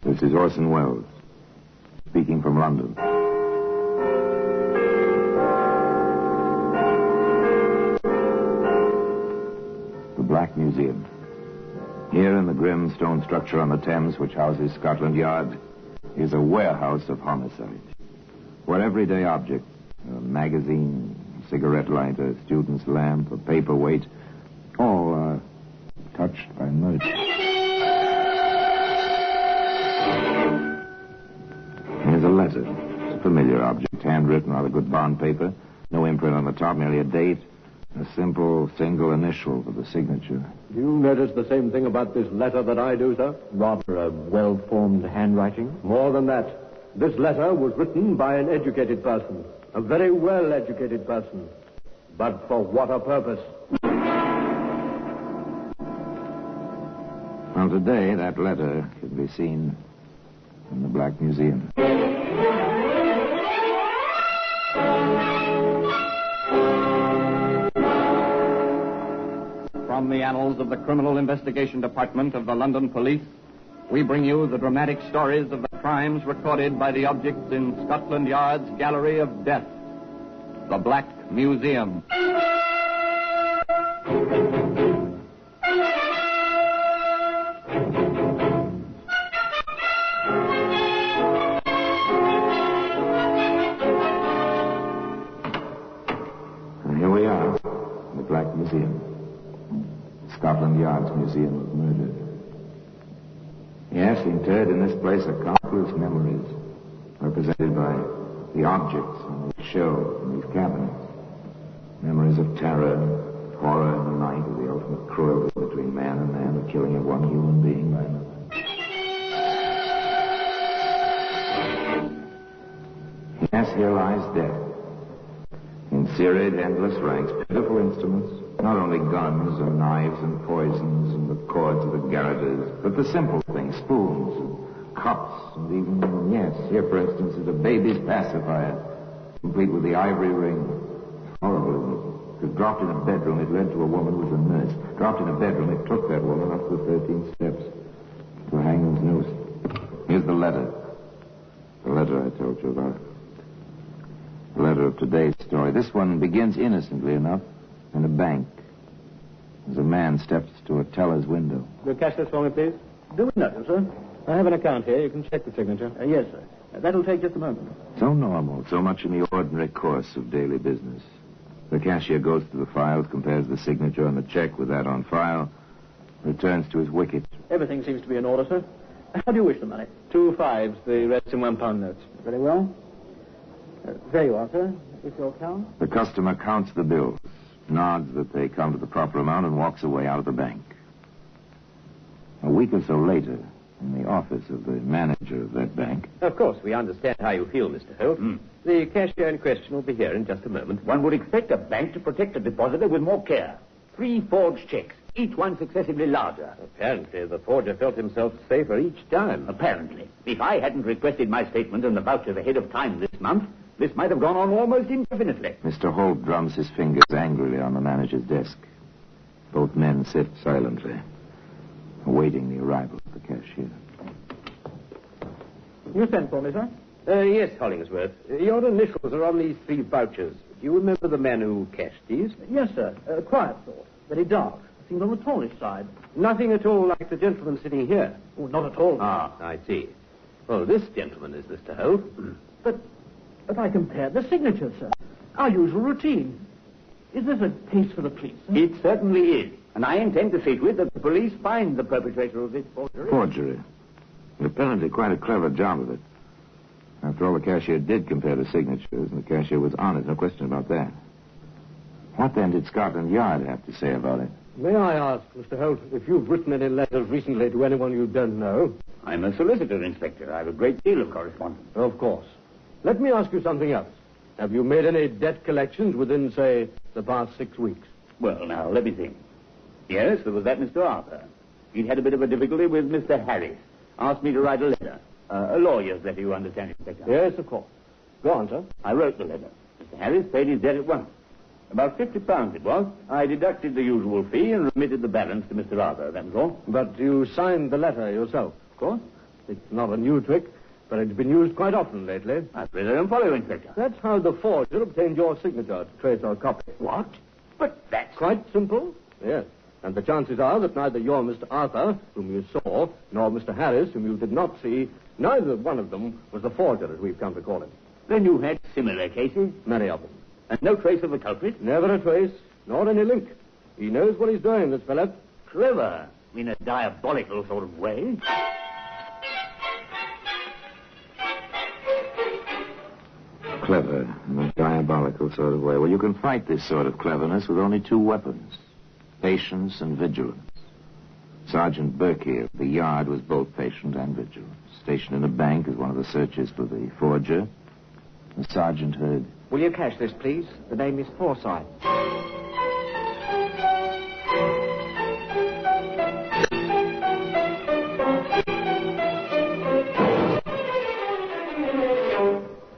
This is Orson Welles, speaking from London. The Black Museum. Here in the grim stone structure on the Thames, which houses Scotland Yard, is a warehouse of homicide, where everyday objects, a magazine, a cigarette lighter, a student's lamp, a paperweight, all are touched by murder. Here's a letter. It's a familiar object, handwritten, rather good bond paper. No imprint on the top, merely a date. A simple single initial for the signature. You notice the same thing about this letter that I do, sir? Rather a well-formed handwriting. More than that. This letter was written by an educated person. A very well-educated person. But for what a purpose? Well, today, that letter can be seen in the Black Museum. From the annals of the Criminal Investigation Department of the London Police, we bring you the dramatic stories of the crimes recorded by the objects in Scotland Yard's Gallery of Death, the Black Museum. And here we are, the Black Museum. Scotland Yard's Museum of Murder. Yes, interred in this place are countless memories, represented by the objects on the show in these cabinets. Memories of terror, horror in the night, of the ultimate cruelty between man and man, the killing of one human being by another. Yes, here lies death. In serried, endless ranks, pitiful instruments, not only guns and knives and poisons and the cords of the garroters, but the simple things, spoons and cups and even, yes, here, for instance, is a baby's pacifier, complete with the ivory ring. Horrible. It was dropped in a bedroom. It led to a woman who was a nurse. Dropped in a bedroom. It took that woman up the 13 steps to a hangman's noose. Here's the letter. The letter I told you about. The letter of today's story. This one begins innocently enough in a bank. As a man steps to a teller's window. Will you cash this for me, please? Do nothing, sir. I have an account here. You can check the signature. Yes, sir. That'll take just a moment. So normal, so much in the ordinary course of daily business. The cashier goes through the files, compares the signature on the check with that on file, returns to his wicket. Everything seems to be in order, sir. How do you wish the money? 2 5s, the rest in £1 notes. Very well. There you are, sir. It's your account. The customer counts the bills, nods that they come to the proper amount, and walks away out of the bank. A week or so later, in the office of the manager of that bank. Of course, we understand how you feel, Mr. Holt. The cashier in question will be here in just a moment. One would expect a bank to protect a depositor with more care. 3 forged checks, each one successively larger. Apparently, the forger felt himself safer each time. Apparently. If I hadn't requested my statement and the vouchers ahead of time this month, this might have gone on almost indefinitely. Mr. Holt drums his fingers angrily on the manager's desk. Both men sit silently, awaiting the arrival of the cashier. You sent for me, sir? Yes, Hollingsworth. Your initials are on these 3 vouchers. Do you remember the man who cashed these? Yes, sir. Quiet sort. Very dark. Seemed on the tallish side. Nothing at all like the gentleman sitting here. Oh, not at all. Ah, I see. Well, this gentleman is Mr. Holt. But I compared the signatures, sir. Our usual routine. Is this a case for the police, sir? It certainly is. And I intend to see to it that the police find the perpetrator of this forgery. Forgery. And apparently quite a clever job of it. After all, the cashier did compare the signatures, and the cashier was honest, no question about that. What then did Scotland Yard have to say about it? May I ask, Mr. Holt, if you've written any letters recently to anyone you don't know? I'm a solicitor, Inspector. I have a great deal of correspondence. Of course. Let me ask you something else. Have you made any debt collections within, say, the past 6 weeks? Well, now, let me think. Yes, there was that Mr. Arthur. He'd had a bit of a difficulty with Mr. Harris. Asked me to write a letter. A lawyer's letter, you understand, Inspector. Yes, of course. Go on, sir. I wrote the letter. Mr. Harris paid his debt at once. About £50 it was. I deducted the usual fee and remitted the balance to Mr. Arthur, that was all. But you signed the letter yourself? Of course. It's not a new trick, but it's been used quite often lately. I really don't follow, Inspector. That's how the forger obtained your signature to trace our copy. What? But that's... Quite simple, yes. And the chances are that neither your Mr. Arthur, whom you saw, nor Mr. Harris, whom you did not see, neither one of them was the forger, as we've come to call him. Then you had similar cases? Many of them. And no trace of the culprit? Never a trace, nor any link. He knows what he's doing, this fellow. Clever, in a diabolical sort of way. Clever in a diabolical sort of way. Well, you can fight this sort of cleverness with only two weapons. Patience and vigilance. Sergeant Berkey of the Yard was both patient and vigilant. Stationed in a bank as one of the searchers for the forger. The sergeant heard... Will you cash this, please? The name is Forsyth.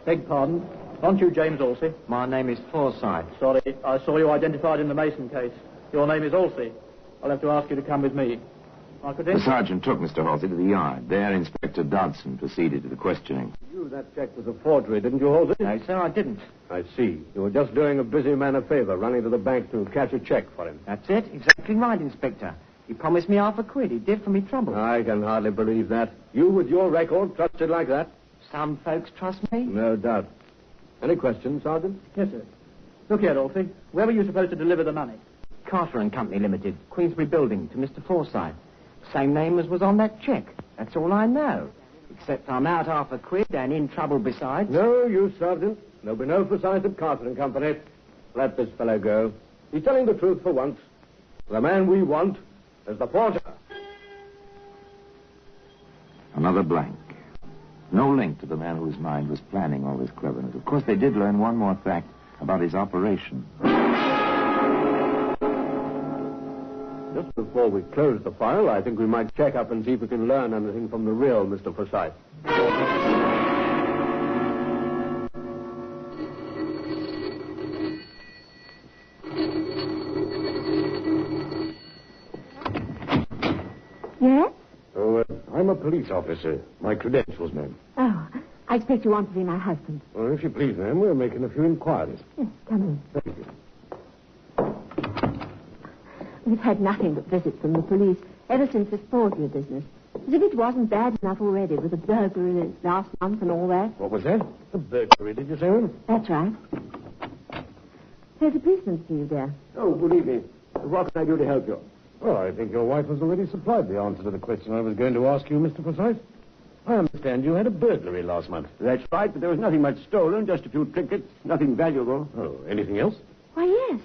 Beg pardon. Aren't you James Alsey? My name is Forsyth. Sorry, I saw you identified in the Mason case. Your name is Alsey. I'll have to ask you to come with me. My The credentials? sergeant took Mr. Halsey to the Yard. There, Inspector Dodson proceeded to the questioning. You, that check was a forgery, didn't you, Halsey? No, sir, I didn't. I see. You were just doing a busy man a favor, running to the bank to cash a check for him. That's it. Exactly right, Inspector. He promised me £500. He did for me trouble. I can hardly believe that. You, with your record, trusted like that? Some folks trust me. No doubt. Any questions, Sergeant? Yes, sir. Look here, Alsey. Where were you supposed to deliver the money? Carter and Company Limited, Queensbury Building, to Mr. Forsyth. Same name as was on that check. That's all I know. Except I'm out £500 and in trouble besides. No, you, Sergeant. There'll be no Forsyth at Carter and Company. Let this fellow go. He's telling the truth for once. The man we want is the forger. Another blank. No link to the man whose mind was planning all this cleverness. Of course, they did learn one more fact about his operation. Just before we close the file, I think we might check up and see if we can learn anything from the real Mr. Forsyth. Yes? Oh, I'm a police officer. My credentials, ma'am. Oh, I expect you want to see my husband. Well, if you please, ma'am, we're making a few inquiries. Yes, come in. Thank you. We've had nothing but visits from the police ever since this forgery business. As if it wasn't bad enough already with the burglary last month and all that. What was that? A burglary, did you say, ma'am? That's right. There's a policeman for you there. Oh, good evening. What can I do to help you? Well, I think your wife has already supplied the answer to the question I was going to ask you, Mr. Forsyth. I understand you had a burglary last month. That's right, but there was nothing much stolen, just a few trinkets, nothing valuable. Oh, anything else? Why, yes.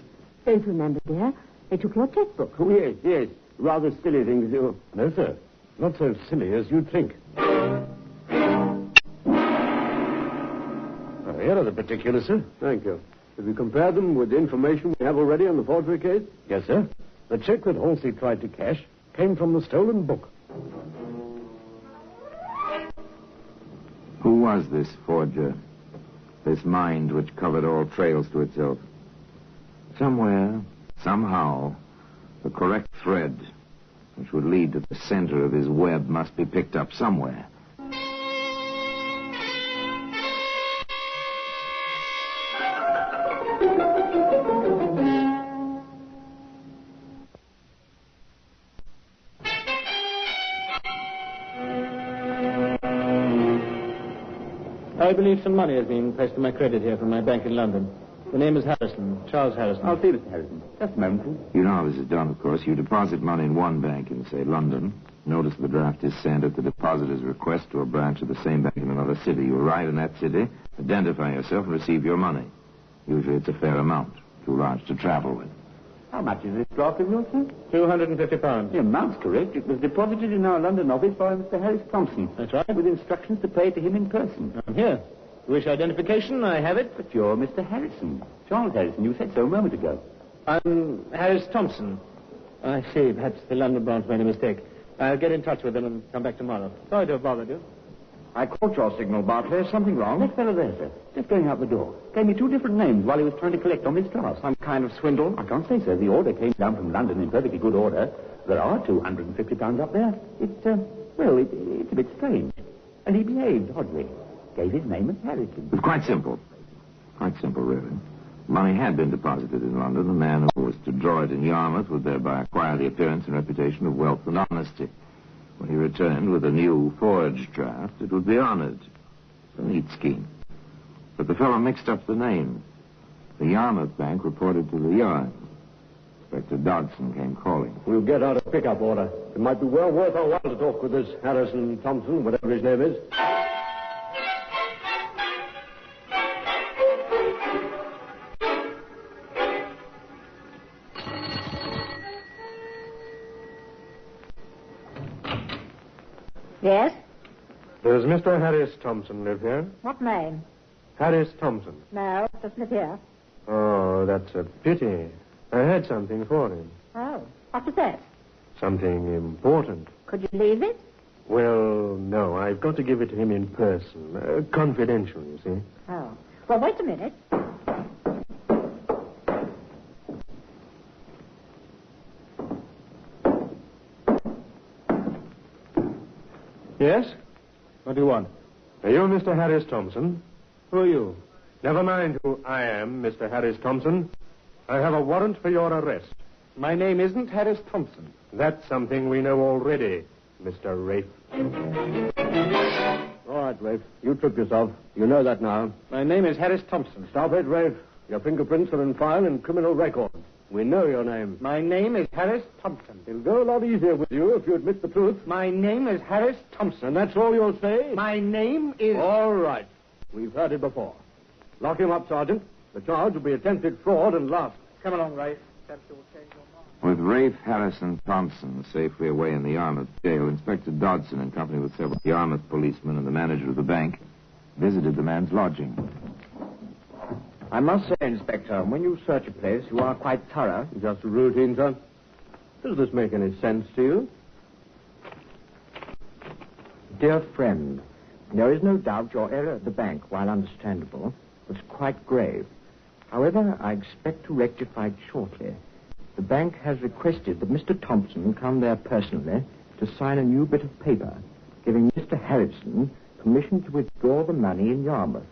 Don't you remember, dear? They took your checkbook. Oh, yes. Rather silly things, too. No, sir. Not so silly as you'd think. Here are the particulars, sir. Thank you. Have you compared them with the information we have already on the forgery case? Yes, sir. The check that Halsey tried to cash came from the stolen book. Who was this forger? This mind which covered all trails to itself? Somewhere, somehow, the correct thread which would lead to the center of his web must be picked up somewhere. I believe some money has been pressed to my credit here from my bank in London. The name is Harrison, Charles Harrison. I'll see Mr. Harrison. Just a moment, please. You know how this is done, of course. You deposit money in one bank in, say, London. Notice the draft is sent at the depositor's request to a branch of the same bank in another city. You arrive in that city, identify yourself, and receive your money. Usually it's a fair amount, too large to travel with. How much is this draft of yours, sir? £250. The amount's correct. It was deposited in our London office by Mr. Harris Thompson. That's right. With instructions to pay it to him in person. I'm here. You wish identification? I have it. But you're Mr. Harrison. Charles Harrison. You said so a moment ago. I'm Harris Thompson. I see. Perhaps the London branch made a mistake. I'll get in touch with them and come back tomorrow. Sorry to have bothered you. I caught your signal, Barclay. Is something wrong? That fellow there, sir. Just going out the door. Gave me two different names while he was trying to collect on this draft. Some kind of swindle? I can't say, sir. The order came down from London in perfectly good order. There are £250 up there. It's a bit strange. And he behaved oddly. Gave his name as Harrison. It was quite simple. Quite simple, really. Money had been deposited in London. The man who was to draw it in Yarmouth would thereby acquire the appearance and reputation of wealth and honesty. When he returned with a new forged draft, it would be honored. A neat scheme. But the fellow mixed up the names. The Yarmouth Bank reported to the Yard. Inspector Dodson came calling. We'll get out a pickup order. It might be well worth our while to talk with this Harrison Thompson, whatever his name is. Yes? Does Mr. Harris Thompson live here? What name? Harris Thompson. No, just live here. Oh, that's a pity. I had something for him. Oh, what was that? Something important. Could you leave it? Well, no, I've got to give it to him in person. Confidential, you see. Oh. Well, wait a minute. Yes? What do you want? Are you Mr. Harris Thompson? Who are you? Never mind who I am, Mr. Harris Thompson. I have a warrant for your arrest. My name isn't Harris Thompson. That's something we know already, Mr. Rafe. All right, Rafe. You trip yourself. You know that now. My name is Harris Thompson. Stop it, Rafe. Your fingerprints are in file in criminal records. We know your name. My name is Harris Thompson. It'll go a lot easier with you if you admit the truth. My name is Harris Thompson. And that's all you'll say? My name is... All right. We've heard it before. Lock him up, Sergeant. The charge will be attempted fraud and larceny. Come along, Rafe. With Rafe Harrison Thompson safely away in the Yarmouth jail, Inspector Dodson, in company with several Yarmouth policemen and the manager of the bank, visited the man's lodging. I must say, Inspector, when you search a place, you are quite thorough. Just a routine, sir. Does this make any sense to you? Dear friend, there is no doubt your error at the bank, while understandable, was quite grave. However, I expect to rectify it shortly. The bank has requested that Mr. Thompson come there personally to sign a new bit of paper, giving Mr. Harrison permission to withdraw the money in Yarmouth.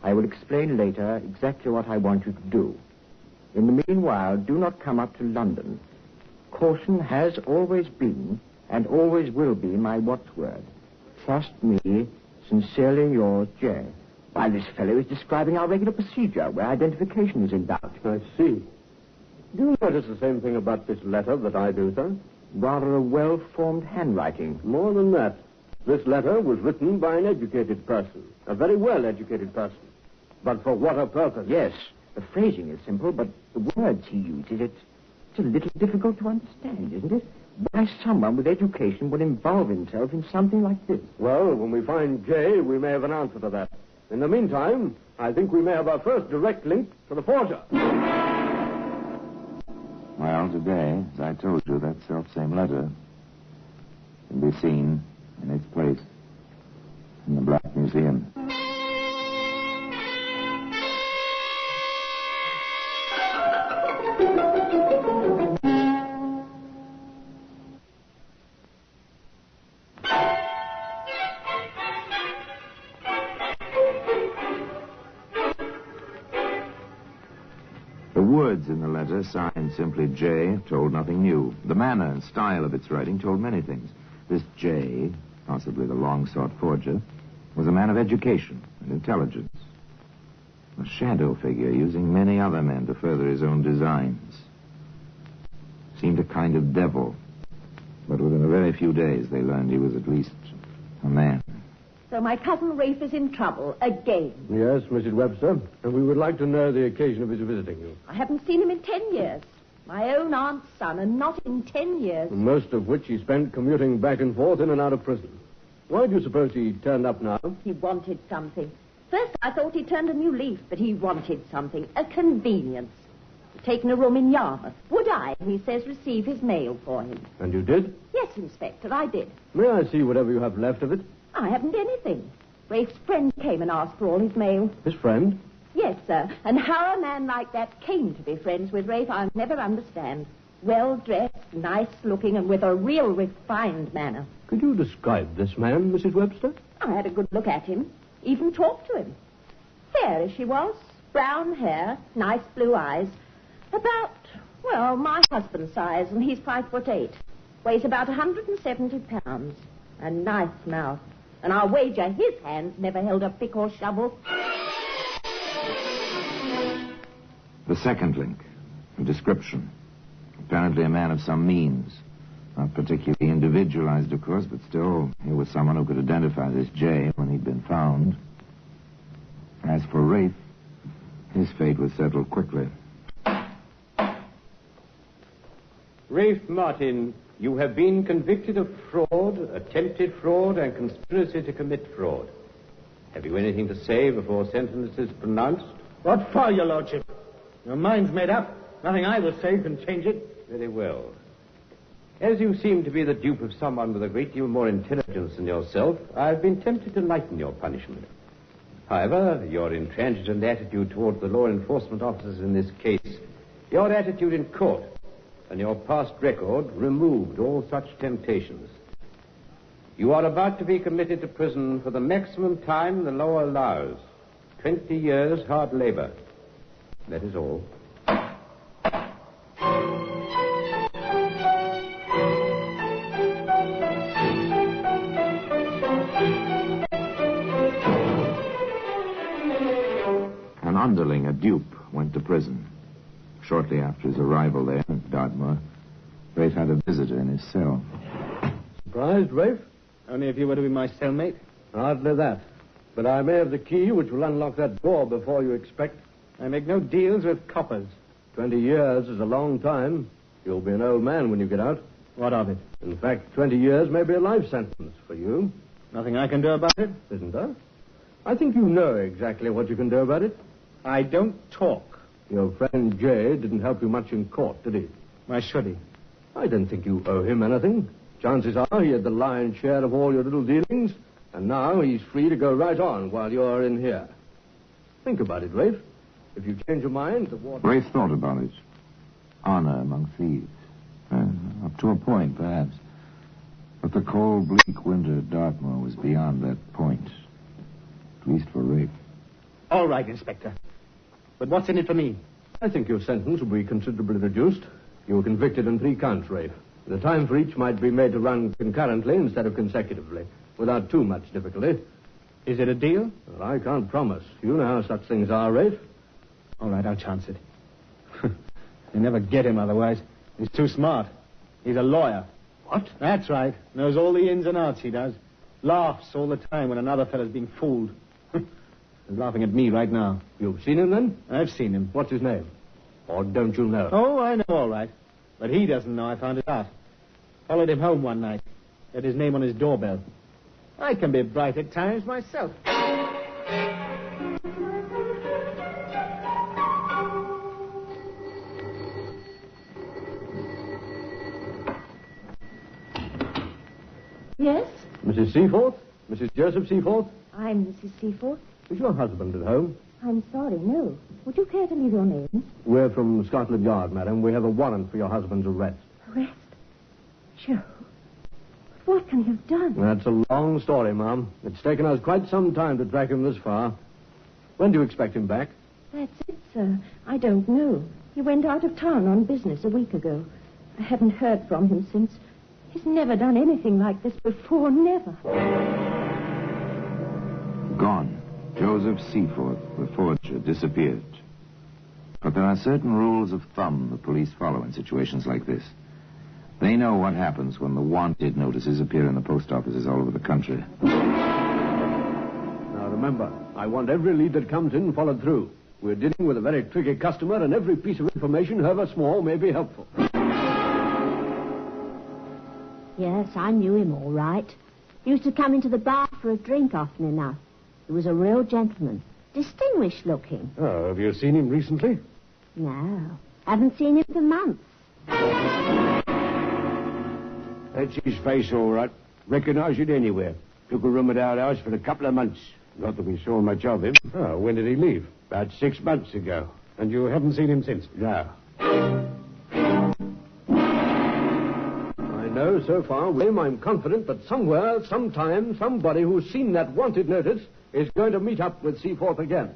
I will explain later exactly what I want you to do. In the meanwhile, do not come up to London. Caution has always been and always will be my watchword. Trust me, sincerely yours, J. While this fellow is describing our regular procedure where identification is in doubt. I see. Do you notice the same thing about this letter that I do, sir? Rather a well-formed handwriting. More than that. This letter was written by an educated person. A very well-educated person. But for what a purpose? Yes, the phrasing is simple, but the words he uses, it's a little difficult to understand, isn't it? Why someone with education would involve himself in something like this? Well, when we find Jay, we may have an answer to that. In the meantime, I think we may have our first direct link to the forger. Well, today, as I told you, that self-same letter can be seen in its place in the Black Museum. The words in the letter, signed simply J, told nothing new. The manner and style of its writing told many things. This J, possibly the long-sought forger, was a man of education and intelligence. A shadow figure using many other men to further his own designs. Seemed a kind of devil. But within a very few days, they learned he was at least a man. So my cousin Rafe is in trouble again. Yes, Mrs. Webster. And we would like to know the occasion of his visiting you. I haven't seen him in 10 years. My own aunt's son, and not in 10 years. Most of which he spent commuting back and forth in and out of prison. Why do you suppose he turned up now? He wanted something. First, I thought he turned a new leaf, but he wanted something. A convenience. He'd taken a room in Yarmouth. Would I, he says, receive his mail for him? And you did? Yes, Inspector, I did. May I see whatever you have left of it? I haven't anything. Rafe's friend came and asked for all his mail. His friend? Yes, sir. And how a man like that came to be friends with Rafe, I'll never understand. Well-dressed, nice-looking, and with a real refined manner. Could you describe this man, Mrs. Webster? I had a good look at him, even talked to him. Fair as she was, brown hair, nice blue eyes, about, well, my husband's size, and he's 5'8". Weighs about 170 pounds. A nice mouth. And I'll wager his hands never held a pick or shovel. The second link, a description. Apparently a man of some means. Not particularly individualized, of course, but still, he was someone who could identify this Jay when he'd been found. As for Rafe, his fate was settled quickly. Rafe Martin, you have been convicted of fraud, attempted fraud, and conspiracy to commit fraud. Have you anything to say before sentence is pronounced? What for, your lordship? Your mind's made up. Nothing I will say can change it. Very well. As you seem to be the dupe of someone with a great deal more intelligence than yourself, I've been tempted to lighten your punishment. However, your intransigent attitude toward the law enforcement officers in this case, your attitude in court, and your past record removed all such temptations. You are about to be committed to prison for the maximum time the law allows. 20 years hard labor. That is all. An underling, a dupe, went to prison. Shortly after his arrival there at Dartmoor, Rafe had a visitor in his cell. Surprised, Rafe? Only if you were to be my cellmate. Hardly that. But I may have the key which will unlock that door before you expect. I make no deals with coppers. 20 years is a long time. You'll be an old man when you get out. What of it? In fact, 20 years may be a life sentence for you. Nothing I can do about it? Isn't there? I think you know exactly what you can do about it. I don't talk. Your friend Jay didn't help you much in court, did he? Why should he? I don't think you owe him anything. Chances are he had the lion's share of all your little dealings, and now he's free to go right on while you're in here. Think about it, Rafe. If you change your mind, the water... Rafe thought about it. Honor among thieves. Up to a point, perhaps. But the cold, bleak winter at Dartmoor was beyond that point. At least for Rafe. All right, Inspector. But what's in it for me? I think your sentence will be considerably reduced. You were convicted on 3 counts, Rafe. The time for each might be made to run concurrently instead of consecutively, without too much difficulty. Is it a deal? Well, I can't promise. You know how such things are, Rafe. All right, I'll chance it. You never get him otherwise. He's too smart. He's a lawyer. What? That's right. Knows all the ins and outs, he does. Laughs all the time when another fellow's being fooled. He's laughing at me right now. You've seen him, then? I've seen him. What's his name? Or don't you know? Oh, I know all right. But he doesn't know I found it out. Followed him home one night. Had his name on his doorbell. I can be bright at times myself. Yes? Mrs. Seaforth? Mrs. Joseph Seaforth? I'm Mrs. Seaforth. Is your husband at home? I'm sorry, no. Would you care to leave your name? We're from Scotland Yard, madam. We have a warrant for your husband's arrest. Arrest? Joe. What can you have done? That's a long story, Ma'am. It's taken us quite some time to track him this far. When do you expect him back? That's it, sir. I don't know. He went out of town on business a week ago. I haven't heard from him since. He's never done anything like this before, never. Gone. Joseph Seaforth, the forger, disappeared. But there are certain rules of thumb the police follow in situations like this. They know what happens when the wanted notices appear in the post offices all over the country. Now, remember, I want every lead that comes in followed through. We're dealing with a very tricky customer, and every piece of information, however small, may be helpful. Yes, I knew him all right. He used to come into the bar for a drink often enough. He was a real gentleman. Distinguished looking. Oh, have you seen him recently? No. Haven't seen him for months. That's his face, all right. Recognize it anywhere. Took a room at our house for a couple of months. Not that we saw much of him. Oh, when did he leave? About 6 months ago. And you haven't seen him since? No. I know know, so far, William, I'm confident that somewhere, sometime, somebody who's seen that wanted notice is going to meet up with Seaforth again.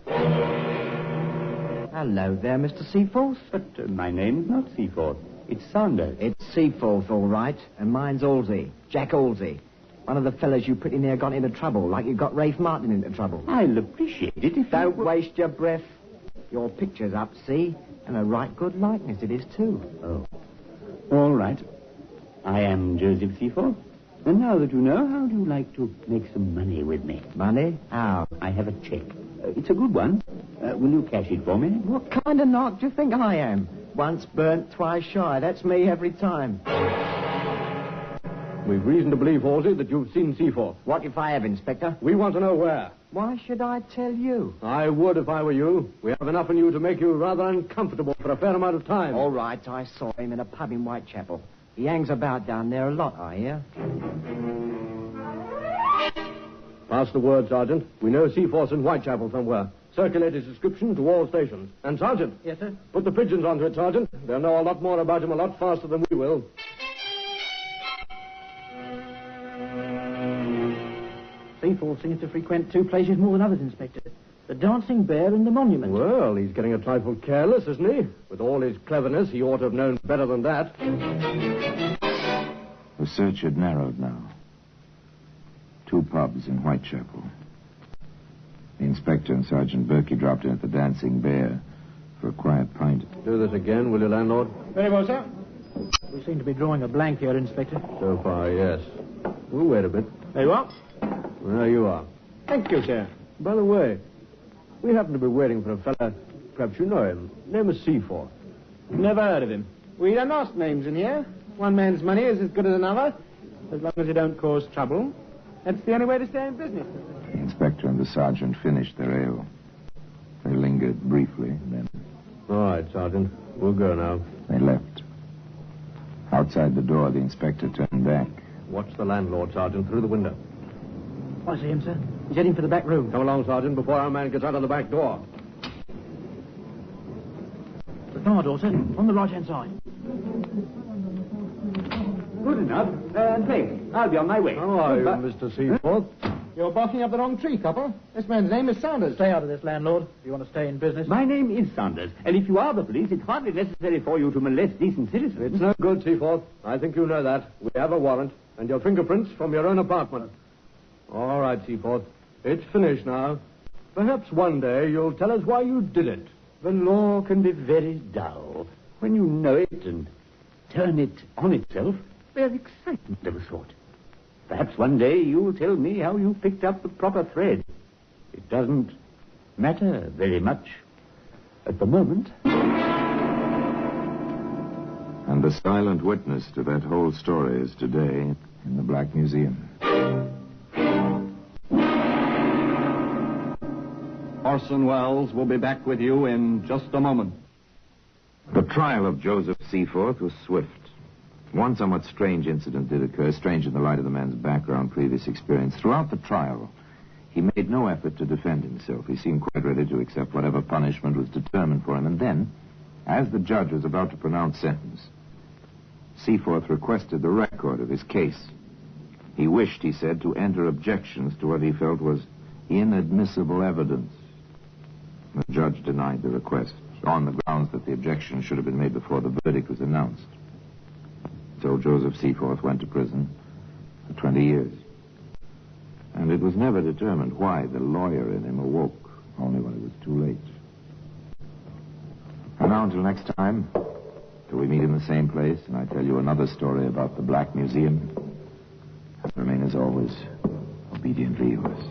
Hello there, Mr. Seaforth. But my name's not Seaforth. It's Saunders. It's Seaforth, all right, and mine's Halsey, Jack Halsey. One of the fellas you pretty near got into trouble, like you got Rafe Martin into trouble. I'll appreciate it if Don't waste your breath. Your picture's up, see? And a right good likeness it is, too. Oh. All right. I am Joseph Seaforth. And now that you know, how do you like to make some money with me? Money? How? I have a check. It's a good one. Will you cash it for me? What kind of knock do you think I am? Once burnt, twice shy. That's me every time. We've reason to believe, Halsey, that you've seen Seaforth. What if I have, Inspector? We want to know where. Why should I tell you? I would if I were you. We have enough in you to make you rather uncomfortable for a fair amount of time. All right, I saw him in a pub in Whitechapel. He hangs about down there a lot, I hear. Pass the word, Sergeant. We know Seaforth's in Whitechapel somewhere. Circulate his description to all stations. And, Sergeant. Yes, sir? Put the pigeons onto it, Sergeant. They'll know a lot more about him a lot faster than we will. Seaforth seems to frequent two places more than others, Inspector. The Dancing Bear and the Monument. Well, he's getting a trifle careless, isn't he? With all his cleverness, he ought to have known better than that. The search had narrowed now. 2 pubs in Whitechapel. The inspector and Sergeant Berkey dropped in at the Dancing Bear for a quiet pint. Do this again, will you, landlord? Very well, sir. We seem to be drawing a blank here, Inspector. So far, yes. We'll wait a bit. There you are. There you are. Thank you, sir. By the way, we happen to be waiting for a fella, perhaps you know him. Name is Seaforth. Never heard of him. We don't ask names in here. One man's money is as good as another, as long as you don't cause trouble. That's the only way to stay in business. The inspector and the sergeant finished their ale. They lingered briefly, then All right, Sergeant. We'll go now. they left. Outside the door, the inspector turned back. Watch the landlord, Sergeant, through the window. I see him, sir. He's heading for the back room. Come along, Sergeant, before our man gets out of the back door. The car door, sir. On the right-hand side. Good enough. Thanks. I'll be on my way. How are you, Mr. Seaforth? You're barking up the wrong tree, copper. This man's name is Saunders. Stay out of this, landlord, if you want to stay in business. My name is Saunders, and if you are the police, it's hardly necessary for you to molest decent citizens. It's no good, Seaforth. I think you know that. We have a warrant, and your fingerprints from your own apartment. All right, Seaforth. It's finished now. Perhaps one day you'll tell us why you did it. The law can be very dull. When you know it and turn it on itself, there's excitement of a sort. Perhaps one day you'll tell me how you picked up the proper thread. It doesn't matter very much at the moment. And the silent witness to that whole story is today in the Black Museum. Orson Welles will be back with you in just a moment. The trial of Joseph Seaforth was swift. One somewhat strange incident did occur, strange in the light of the man's background, previous experience. Throughout the trial, he made no effort to defend himself. He seemed quite ready to accept whatever punishment was determined for him. And then, as the judge was about to pronounce sentence, Seaforth requested the record of his case. He wished, he said, to enter objections to what he felt was inadmissible evidence. The judge denied the request on the grounds that the objection should have been made before the verdict was announced. So Joseph Seaforth went to prison for 20 years. And it was never determined why the lawyer in him awoke, only when it was too late. And now until next time, till we meet in the same place, and I tell you another story about the Black Museum, I remain as always obediently yours.